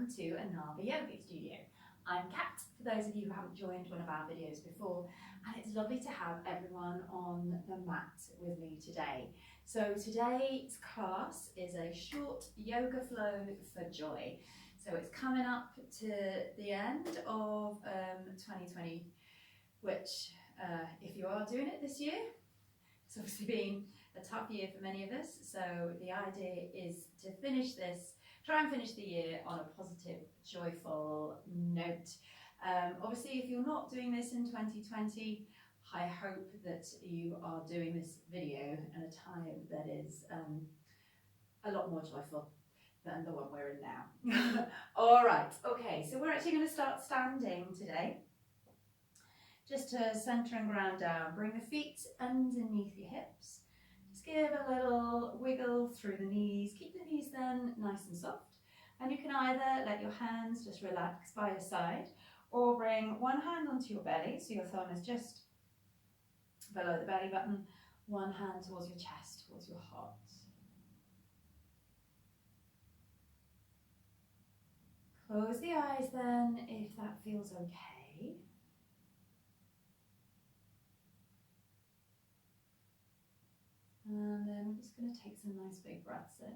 welcome to another yoga studio. I'm Kat, for those of you who haven't joined one of our videos before, and it's lovely to have everyone on the mat with me today. So today's class is a short yoga flow for joy. So it's coming up to the end of 2020, which if you are doing it this year, it's obviously been a tough year for many of us. So the idea is to try and finish the year on a positive, joyful note. Obviously, if you're not doing this in 2020, I hope that you are doing this video at a time that is a lot more joyful than the one we're in now. All right, okay, so we're actually going to start standing today. Just to centre and ground down, bring the feet underneath your hips. Just give a little wiggle through the knees. Keep the knees then nice and soft. And you can either let your hands just relax by your side or bring one hand onto your belly, so your thumb is just below the belly button, one hand towards your chest, towards your heart. Close the eyes then if that feels okay. And then we're just going to take some nice big breaths in.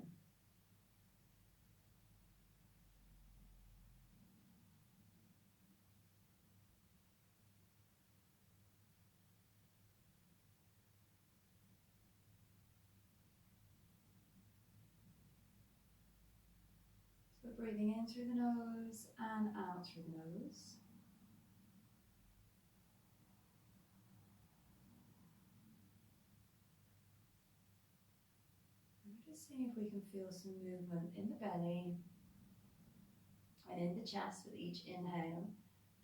So we're breathing in through the nose and out through the nose. Just seeing if we can feel some movement in the belly and in the chest with each inhale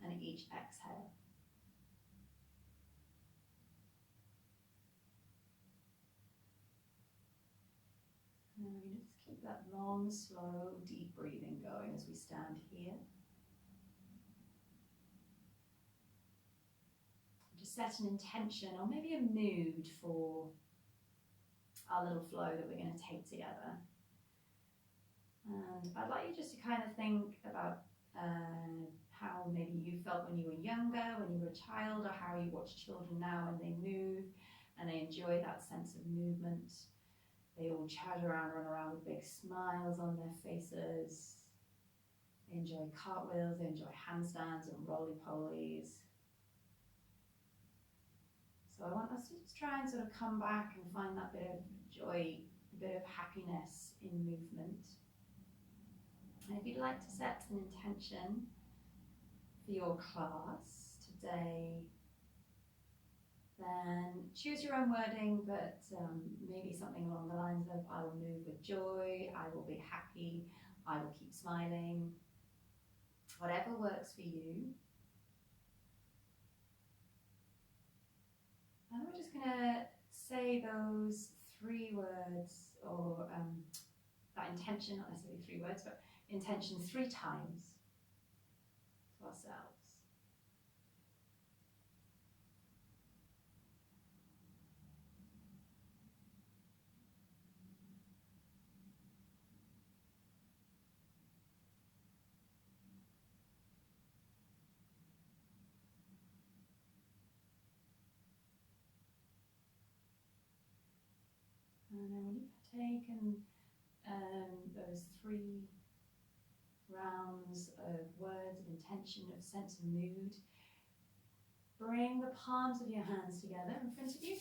and each exhale. And we're going to just keep that long, slow, deep breathing going as we stand here. Just set an intention or maybe a mood for our little flow that we're going to take together. And I'd like you just to kind of think about how maybe you felt when you were younger, when you were a child, or how you watch children now when they move and they enjoy that sense of movement. They all chat around, run around with big smiles on their faces. They enjoy cartwheels, they enjoy handstands and roly-polies. So I want us to just try and sort of come back and find that bit of joy, a bit of happiness in movement. And if you'd like to set an intention for your class today, then choose your own wording, but maybe something along the lines of I will move with joy, I will be happy, I will keep smiling, whatever works for you. And we're just going to say those 3 words, or that intention, not necessarily 3 words, but intention 3 times to ourselves. And then when you've taken those 3 rounds of words, of intention, of sense of mood, bring the palms of your hands together in front of you.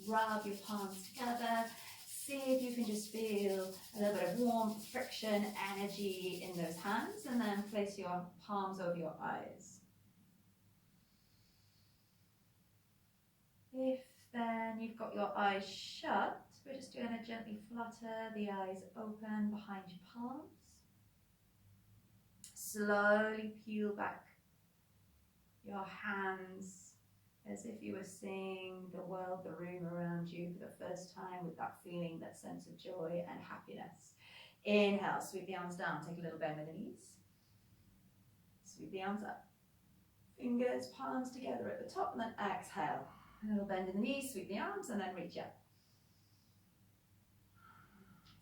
Rub your palms together. See if you can just feel a little bit of warmth, friction, energy in those hands, and then place your palms over your eyes. If then you've got your eyes shut, we're just going to gently flutter the eyes open behind your palms. Slowly peel back your hands as if you were seeing the world, the room around you for the first time, with that feeling, that sense of joy and happiness. Inhale, sweep the arms down, take a little bend with the knees. Sweep the arms up. Fingers, palms together at the top, and then exhale. A little bend in the knees, sweep the arms, and then reach up.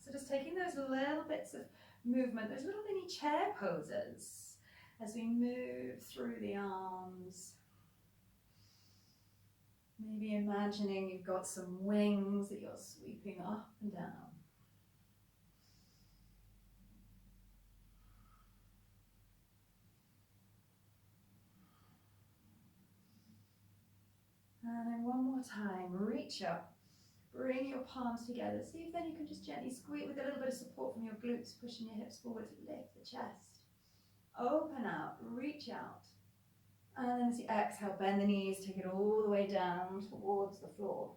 So just taking those little bits of movement, those little mini chair poses as we move through the arms. Maybe imagining you've got some wings that you're sweeping up and down. And then one more time, reach up, bring your palms together. See if then you can just gently squeeze with a little bit of support from your glutes, pushing your hips forward to lift the chest. Open out, reach out. And then as you exhale, bend the knees, take it all the way down towards the floor.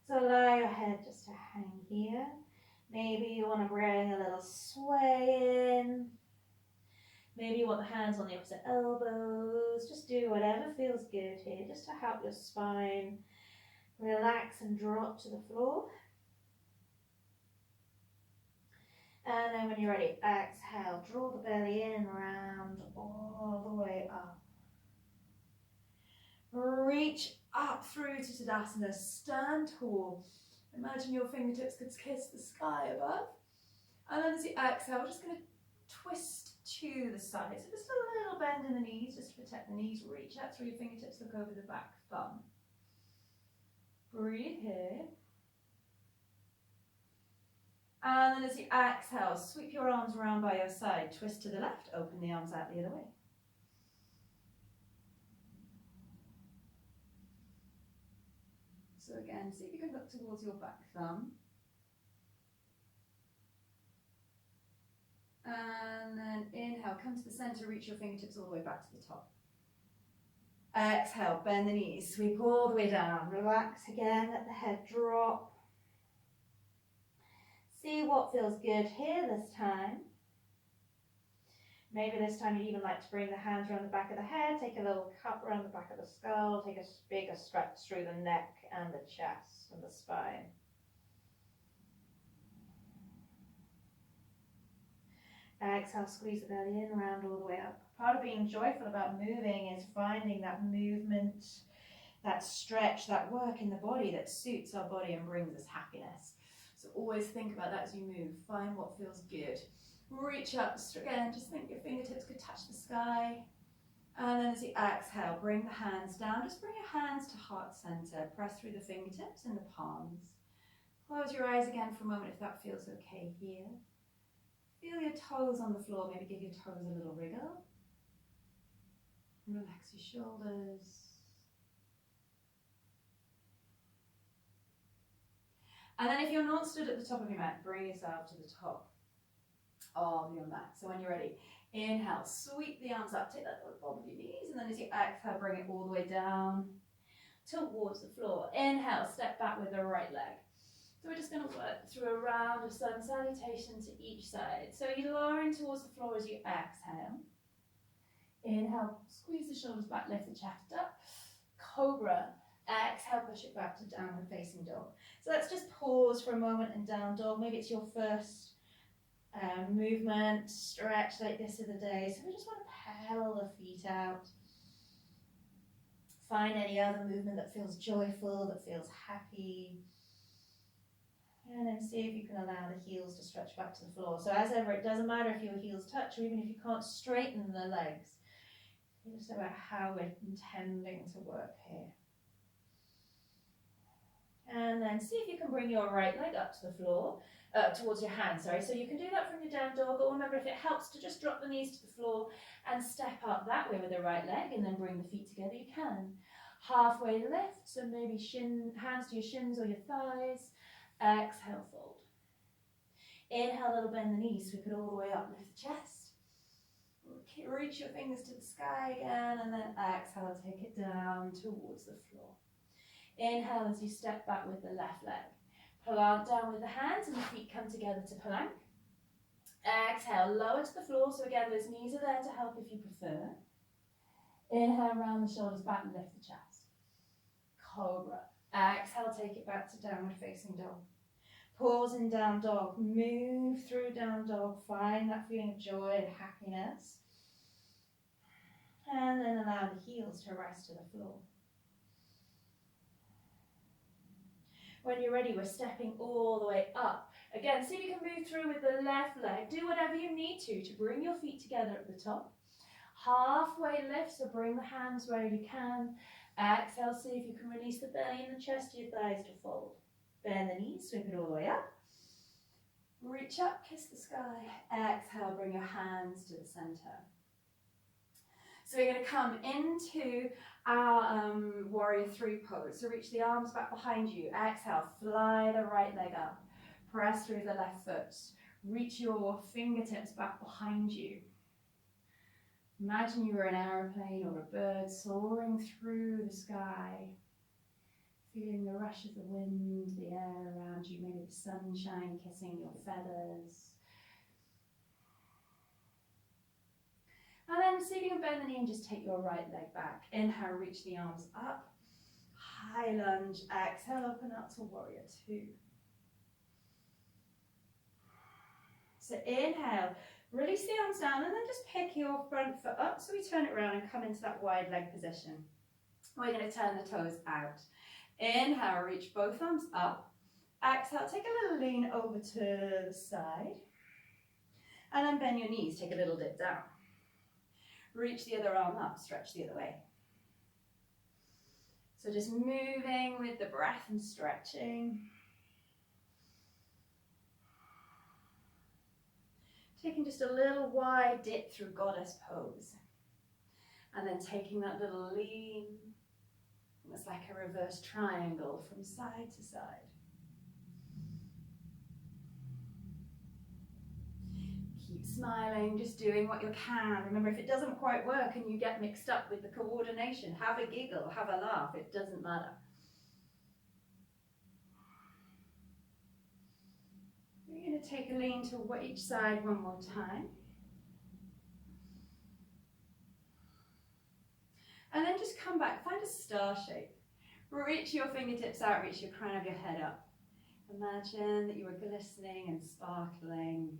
So allow your head just to hang here. Maybe you want to bring a little sway in. Maybe you want the hands on the opposite elbows. Just do whatever feels good here, just to help your spine relax and drop to the floor. And then when you're ready, exhale, draw the belly in, round all the way up. Reach up through to Tadasana, stand tall. Imagine your fingertips could kiss the sky above. And then as you exhale, we're just going to twist to the side. So just a little bend in the knees, just to protect the knees. Reach out through your fingertips, look over the back thumb. Breathe here. And then as you exhale, sweep your arms around by your side, twist to the left, open the arms out the other way. So again, see if you can look towards your back thumb. And then inhale, come to the center, reach your fingertips all the way back to the top. Exhale, bend the knees, sweep all the way down. Relax again, let the head drop. See what feels good here this time. Maybe this time you'd even like to bring the hands around the back of the head, take a little cup around the back of the skull, take a bigger stretch through the neck and the chest and the spine. Exhale, squeeze the belly in, round all the way up. Part of being joyful about moving is finding that movement, that stretch, that work in the body that suits our body and brings us happiness. So always think about that as you move. Find what feels good. Reach up again, just think your fingertips could touch the sky. And then as you exhale, bring the hands down. Just bring your hands to heart center. Press through the fingertips and the palms. Close your eyes again for a moment if that feels okay here. Feel your toes on the floor, maybe give your toes a little wriggle. Relax your shoulders. And then if you're not stood at the top of your mat, bring yourself to the top of your mat. So when you're ready, inhale, sweep the arms up, take that to the bottom of your knees, and then as you exhale, bring it all the way down towards the floor. Inhale, step back with the right leg. So we're just going to work through a round of sun salutation to each side. So you're lowering towards the floor as you exhale. Inhale, squeeze the shoulders back, lift the chest up. Cobra. Exhale, push it back to downward facing dog. So let's just pause for a moment in down dog. Maybe it's your first movement, stretch like this of the day. So we just want to pedal the feet out. Find any other movement that feels joyful, that feels happy. And then see if you can allow the heels to stretch back to the floor. So as ever, it doesn't matter if your heels touch or even if you can't straighten the legs. It's just about how we're intending to work here. And then see if you can bring your right leg up to the floor, towards your hand, sorry. So you can do that from your down dog, or remember if it helps to just drop the knees to the floor and step up that way with the right leg and then bring the feet together, you can. Halfway lift, so maybe hands to your shins or your thighs. Exhale, fold. Inhale, little bend the knees, sweep it all the way up, lift the chest. Reach your fingers to the sky again, and then exhale, take it down towards the floor. Inhale as you step back with the left leg. Plant down with the hands and the feet come together to plank. Exhale, lower to the floor, so again those knees are there to help if you prefer. Inhale, round the shoulders back and lift the chest. Cobra. Exhale, take it back to downward facing dog. Pause in down dog, move through down dog, find that feeling of joy and happiness. And then allow the heels to rest to the floor. When you're ready, we're stepping all the way up. Again, see if you can move through with the left leg. Do whatever you need to bring your feet together at the top. Halfway lift, so bring the hands where you can. Exhale, see if you can release the belly and the chest of your thighs to fold. Bend the knees, sweep it all the way up. Reach up, kiss the sky. Exhale, bring your hands to the center. So we're going to come into our warrior three pose. So reach the arms back behind you. Exhale, fly the right leg up. Press through the left foot. Reach your fingertips back behind you. Imagine you were an aeroplane or a bird soaring through the sky. Feeling the rush of the wind, the air around you, maybe the sunshine kissing your feathers. And then see if you can bend the knee and just take your right leg back. Inhale, reach the arms up. High lunge. Exhale, open up to warrior two. So inhale, release the arms down and then just pick your front foot up. So we turn it around and come into that wide leg position. We're going to turn the toes out. Inhale, reach both arms up. Exhale, take a little lean over to the side. And then bend your knees, take a little dip down. Reach the other arm up, stretch the other way. So just moving with the breath and stretching. Taking just a little wide dip through goddess pose. And then taking that little lean, almost like a reverse triangle from side to side. Keep smiling, just doing what you can. Remember, if it doesn't quite work and you get mixed up with the coordination, have a giggle, have a laugh, it doesn't matter. We're going to take a lean to each side one more time. And then just come back, find a star shape. Reach your fingertips out, reach your crown of your head up. Imagine that you are glistening and sparkling.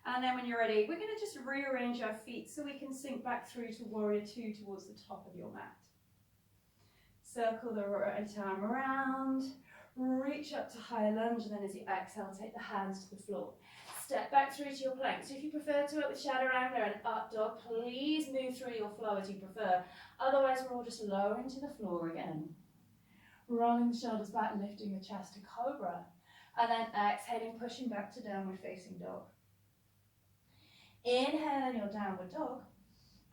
And then when you're ready, we're going to just rearrange our feet so we can sink back through to warrior two towards the top of your mat. Circle the right arm around, reach up to high lunge, and then as you exhale, take the hands to the floor. Step back through to your plank. So if you prefer to work with shadow angler and up dog, please move through your flow as you prefer. Otherwise, we're all just lowering to the floor again. Rolling the shoulders back, lifting the chest to cobra. And then exhaling, pushing back to downward facing dog. Inhale in your downward dog.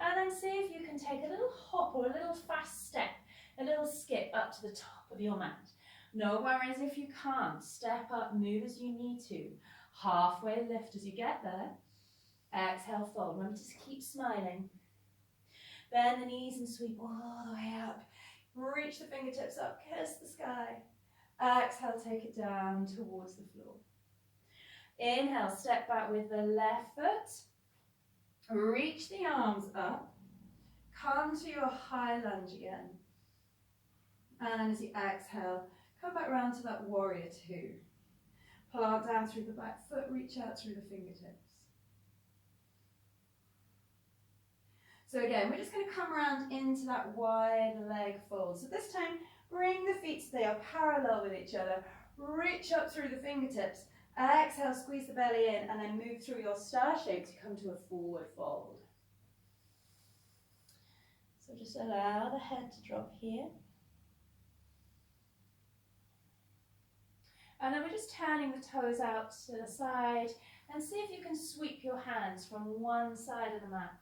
And then see if you can take a little hop or a little fast step, a little skip up to the top of your mat. No worries if you can't. Step up, move as you need to. Halfway lift as you get there. Exhale, fold. Remember, just keep smiling. Bend the knees and sweep all the way up. Reach the fingertips up, kiss the sky. Exhale, take it down towards the floor. Inhale, step back with the left foot. Reach the arms up. Come to your high lunge again. And as you exhale, come back round to that warrior two. Plant down through the back foot, reach out through the fingertips. So again, we're just going to come around into that wide leg fold. So this time, bring the feet so they are parallel with each other. Reach up through the fingertips. Exhale, squeeze the belly in, and then move through your star shape to come to a forward fold. So just allow the head to drop here. And then we're just turning the toes out to the side and see if you can sweep your hands from one side of the mat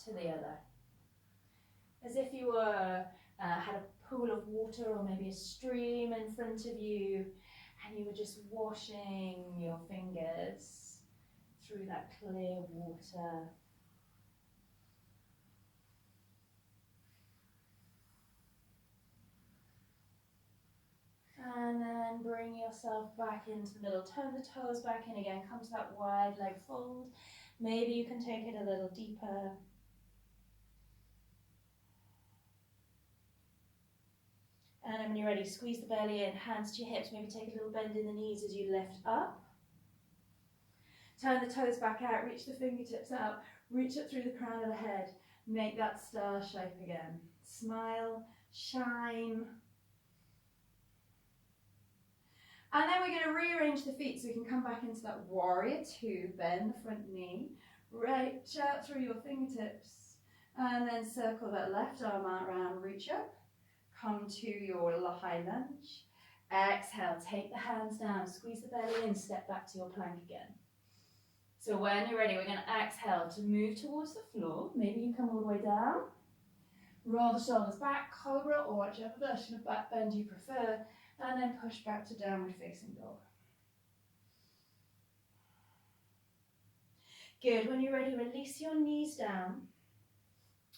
to the other. As if you were had a pool of water or maybe a stream in front of you and you were just washing your fingers through that clear water. And then bring yourself back into the middle. Turn the toes back in again. Come to that wide leg fold. Maybe you can take it a little deeper. And then when you're ready, squeeze the belly in, hands to your hips. Maybe take a little bend in the knees as you lift up. Turn the toes back out, reach the fingertips out. Reach up through the crown of the head. Make that star shape again. Smile, shine. And then we're going to rearrange the feet so we can come back into that warrior two. Bend the front knee, reach out through your fingertips, and then circle that left arm out around, reach up, come to your high lunge. Exhale, take the hands down, squeeze the belly in, step back to your plank again. So when you're ready, we're going to exhale to move towards the floor. Maybe you come all the way down. Roll the shoulders back, cobra, or whichever version of back bend you prefer, and then push back to downward facing dog. Good. When you're ready, release your knees down.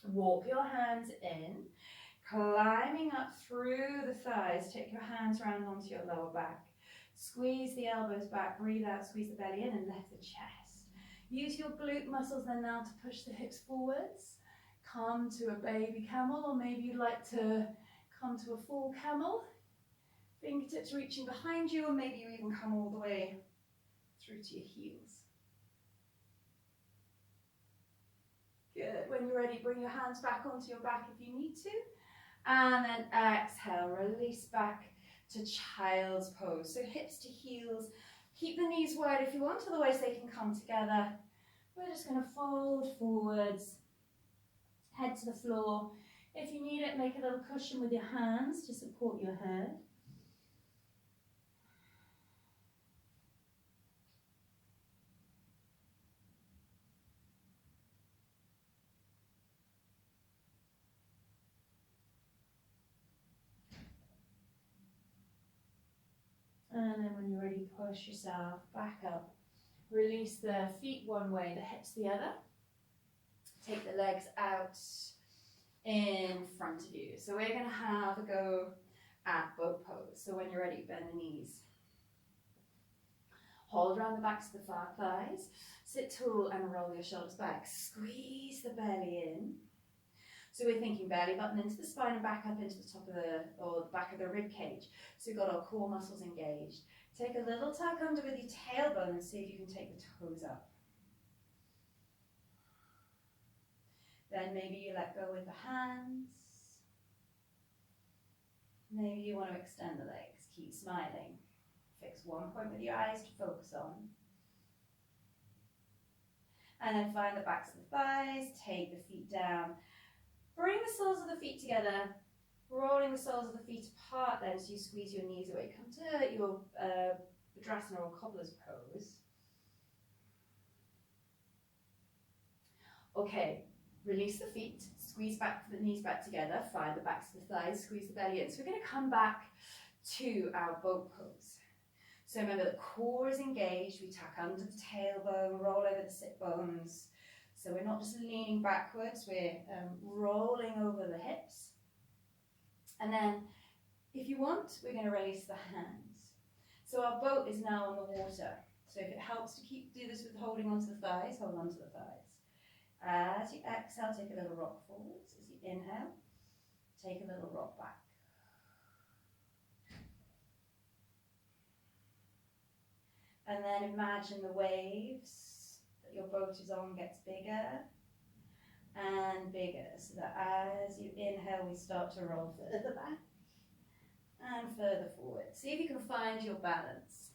Walk your hands in, climbing up through the thighs. Take your hands round onto your lower back. Squeeze the elbows back, breathe out, squeeze the belly in, and lift the chest. Use your glute muscles then now to push the hips forwards. Come to a baby camel, or maybe you'd like to come to a full camel. Fingertips reaching behind you, or maybe you even come all the way through to your heels. Good. When you're ready, bring your hands back onto your back if you need to. And then exhale, release back to child's pose. So hips to heels. Keep the knees wide if you want, otherwise they can come together. We're just going to fold forwards, head to the floor. If you need it, make a little cushion with your hands to support your head. And then when you're ready, push yourself back up. Release the feet one way, the hips the other. Take the legs out in front of you. So we're going to have a go at boat pose. So when you're ready, bend the knees. Hold around the backs of the thighs. Sit tall and roll your shoulders back. Squeeze the belly in. So we're thinking belly button into the spine and back up into the top of the back of the rib cage. So we've got our core muscles engaged. Take a little tuck under with your tailbone and see if you can take the toes up. Then maybe you let go with the hands. Maybe you want to extend the legs. Keep smiling. Fix one point with your eyes to focus on. And then find the backs of the thighs. Take the feet down. Bring the soles of the feet together. Rolling the soles of the feet apart then so you squeeze your knees away. Come to your Vidrasana or cobbler's pose. Okay, release the feet, squeeze back the knees back together, find the backs of the thighs, squeeze the belly in. So we're going to come back to our boat pose. So remember the core is engaged, we tuck under the tailbone, roll over the sit bones. So we're not just leaning backwards, we're rolling over the hips. And then, if you want, we're going to release the hands. So our boat is now on the water. So if it helps to do this with holding onto the thighs, hold onto the thighs. As you exhale, take a little rock forwards. As you inhale, take a little rock back. And then imagine the waves that your boat is on gets bigger and bigger, so that as you inhale, we start to roll further back and further forward. See if you can find your balance.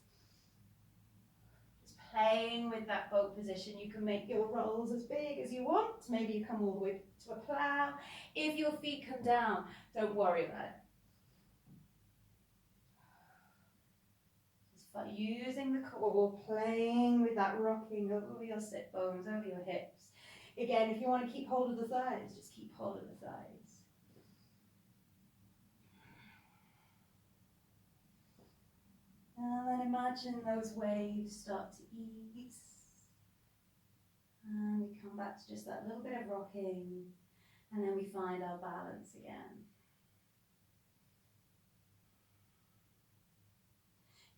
Just playing with that boat position, you can make your rolls as big as you want. Maybe you come all the way to a plow. If your feet come down, don't worry about it. Just using the core, playing with that rocking over your sit bones, over your hips. Again, if you want to keep hold of the thighs, just keep hold of the thighs. And then imagine those waves start to ease. And we come back to just that little bit of rocking. And then we find our balance again.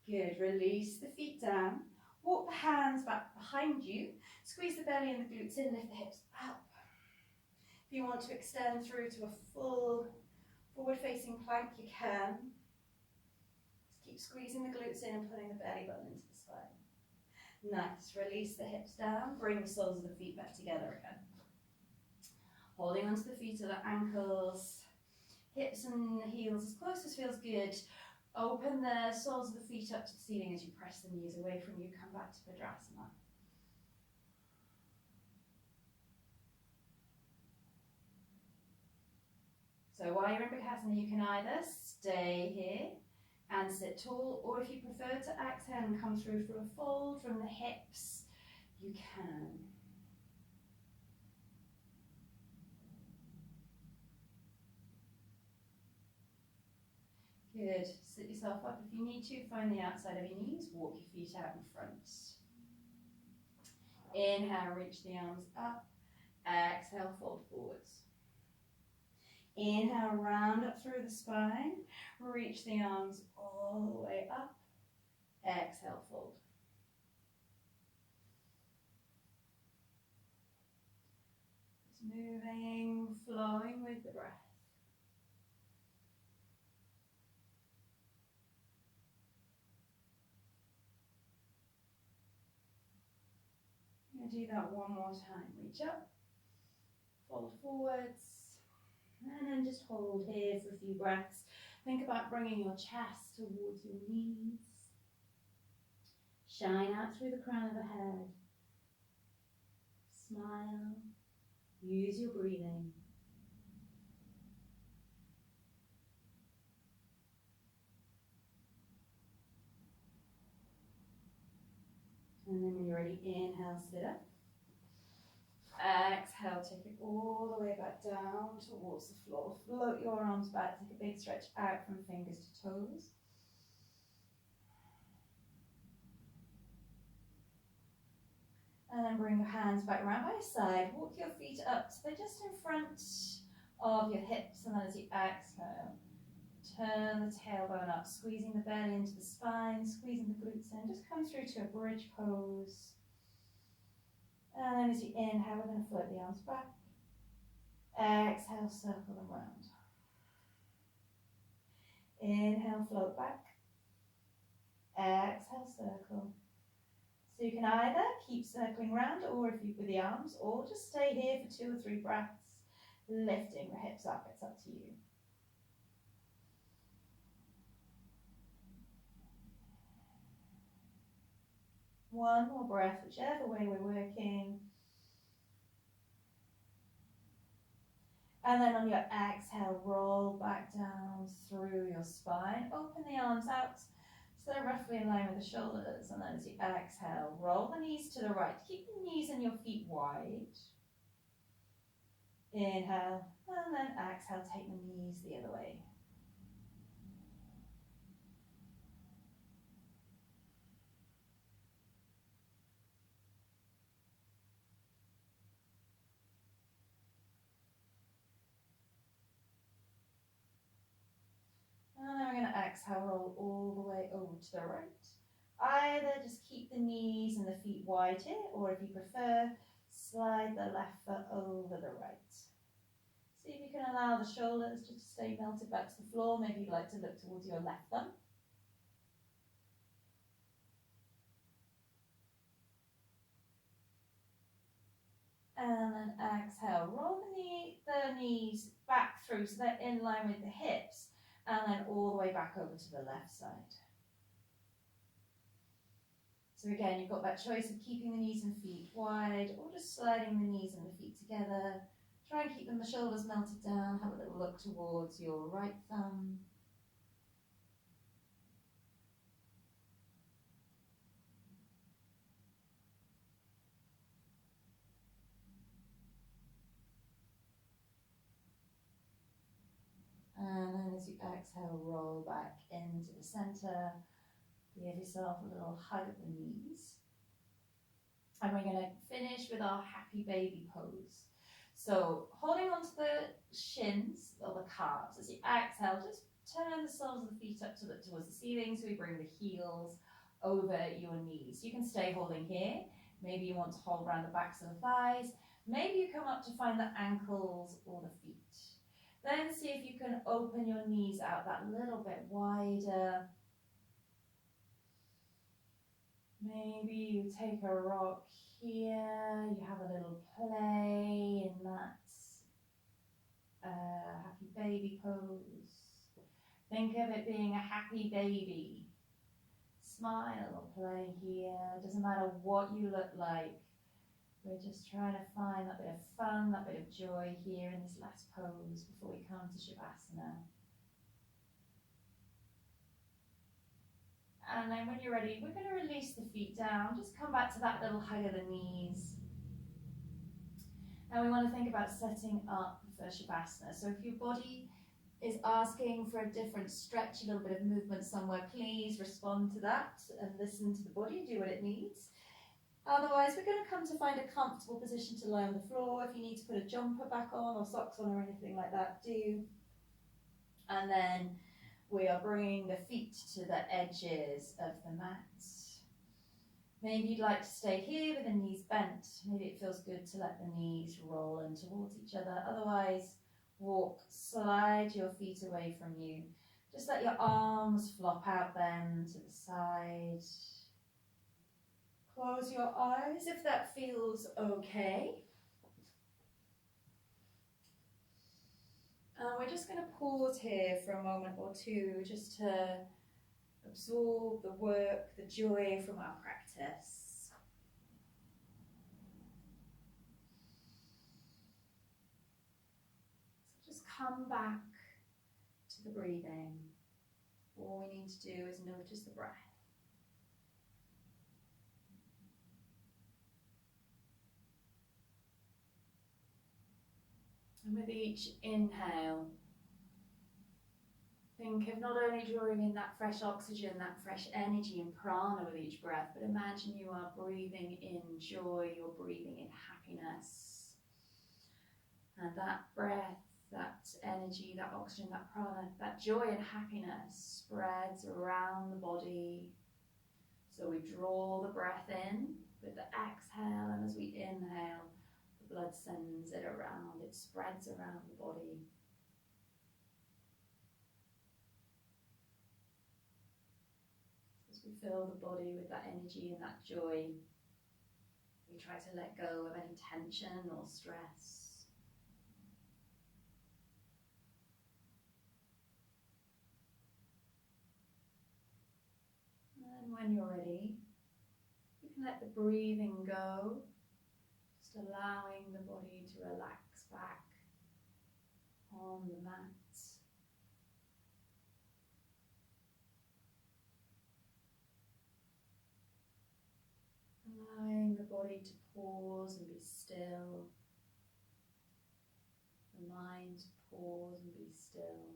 Good. Release the feet down. Walk the hands back behind you. Squeeze the belly and the glutes in, lift the hips up. If you want to extend through to a full forward-facing plank, you can. Just keep squeezing the glutes in and pulling the belly button into the spine. Nice. Release the hips down. Bring the soles of the feet back together again. Holding onto the feet or the ankles. Hips and heels as close as feels good. Open the soles of the feet up to the ceiling as you press the knees away from you. Come back to Padrasana. So while you're in Bakasana, you can either stay here and sit tall, or if you prefer to exhale and come through for a fold from the hips, you can. Good. Sit yourself up if you need to. Find the outside of your knees. Walk your feet out in front. Inhale, reach the arms up. Exhale, fold forwards. Inhale, round up through the spine. Reach the arms all the way up. Exhale, fold. Just moving, flowing with the breath. I'm going to do that one more time. Reach up, fold forwards, and then just hold here for a few breaths. Think about bringing your chest towards your knees. Shine out through the crown of the head. Smile. Use your breathing. And then when you're ready, inhale, sit up. Exhale, take it all the way back down towards the floor. Float your arms back, take a big stretch out from fingers to toes. And then bring your hands back around by your side. Walk your feet up so they're just in front of your hips. And then as you exhale, turn the tailbone up, squeezing the belly into the spine, squeezing the glutes in. Just come through to a bridge pose. And then as you inhale, we're going to float the arms back. Exhale, circle them round. Inhale, float back. Exhale, circle. So you can either keep circling round, or if you with the arms, or just stay here for 2 or 3 breaths, lifting the hips up. It's up to you. One more breath, whichever way we're working. And then on your exhale, roll back down through your spine. Open the arms out so they're roughly in line with the shoulders. And then as you exhale, roll the knees to the right. Keep the knees and your feet wide. Inhale, and then exhale, take the knees the other way. And then we're going to exhale, roll all the way over to the right. Either just keep the knees and the feet wide here, or if you prefer, slide the left foot over the right. See if you can allow the shoulders just to stay melted back to the floor. Maybe you'd like to look towards your left thumb. And then exhale, roll the knees back through so they're in line with the hips, and then all the way back over to the left side. So again, you've got that choice of keeping the knees and feet wide, or just sliding the knees and the feet together. Try and keep the shoulders melted down. Have a little look towards your right thumb. And then as you exhale, roll back into the center. Give yourself a little hug at the knees. And we're going to finish with our happy baby pose. So holding onto the shins or the calves, as you exhale, just turn the soles of the feet up towards the ceiling, so we bring the heels over your knees. You can stay holding here. Maybe you want to hold around the backs of the thighs. Maybe you come up to find the ankles or the feet. Then see if you can open your knees out that little bit wider. Maybe you take a rock here, you have a little play in that happy baby pose. Think of it being a happy baby. Smile or play here. Doesn't matter what you look like. We're just trying to find that bit of fun, that bit of joy here in this last pose before we come to Shavasana. And then when you're ready, we're going to release the feet down. Just come back to that little hug of the knees. And we want to think about setting up for Shavasana. So if your body is asking for a different stretch, a little bit of movement somewhere, please respond to that and listen to the body, do what it needs. Otherwise, we're going to come to find a comfortable position to lie on the floor. If you need to put a jumper back on or socks on or anything like that, do. And then we are bringing the feet to the edges of the mat. Maybe you'd like to stay here with the knees bent. Maybe it feels good to let the knees roll in towards each other. Otherwise, slide your feet away from you. Just let your arms flop out then to the side. Close your eyes if that feels okay. And we're just going to pause here for a moment or two just to absorb the work, the joy from our practice. So just come back to the breathing. All we need to do is notice the breath. And with each inhale, think of not only drawing in that fresh oxygen, that fresh energy and prana with each breath, but imagine you are breathing in joy, you're breathing in happiness. And that breath, that energy, that oxygen, that prana, that joy and happiness spreads around the body. So we draw the breath in with the exhale, and as we inhale, the blood sends it around, it spreads around the body. As we fill the body with that energy and that joy, we try to let go of any tension or stress. And when you're ready, you can let the breathing go, just allowing the body to relax back on the mat. Allowing the body to pause and be still, the mind to pause and be still.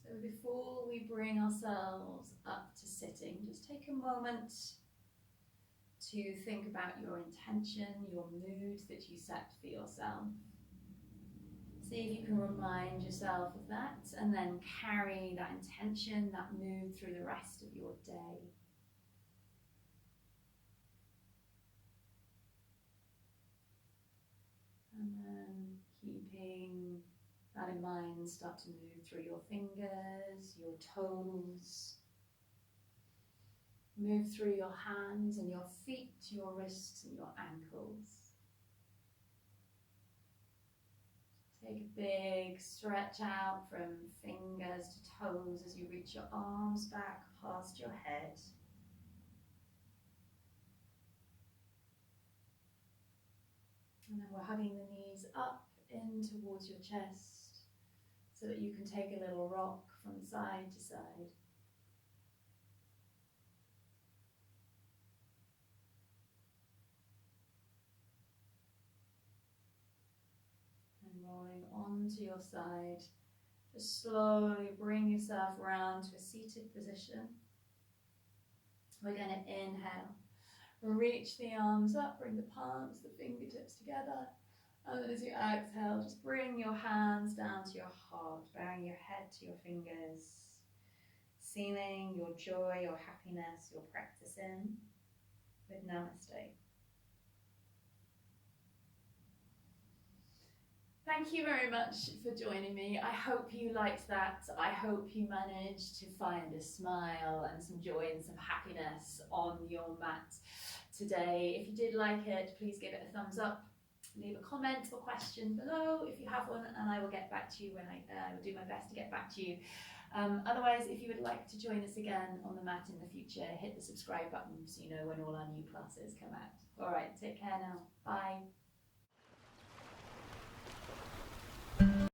So before we bring ourselves up to sitting, just take a moment to think about your intention, your mood that you set for yourself. See if you can remind yourself of that and then carry that intention, that mood through the rest of your day. And then keeping that in mind, start to move through your fingers, your toes, move through your hands and your feet, your wrists and your ankles. Take a big stretch out from fingers to toes as you reach your arms back past your head. And then we're hugging the knees up in towards your chest so that you can take a little rock from side to side. And rolling onto your side, just slowly bring yourself round to a seated position. We're going to inhale. Reach the arms up, bring the palms, the fingertips together. And then as you exhale, just bring your hands down to your heart, bearing your head to your fingers, sealing your joy, your happiness, your practice in with Namaste. Thank you very much for joining me. I hope you liked that. I hope you managed to find a smile and some joy and some happiness on your mat today. If you did like it, please give it a thumbs up. Leave a comment or question below if you have one, and I will get back to you when I will do my best to get back to you. Otherwise, if you would like to join us again on the mat in the future, hit the subscribe button so you know when all our new classes come out. All right, take care now. Bye.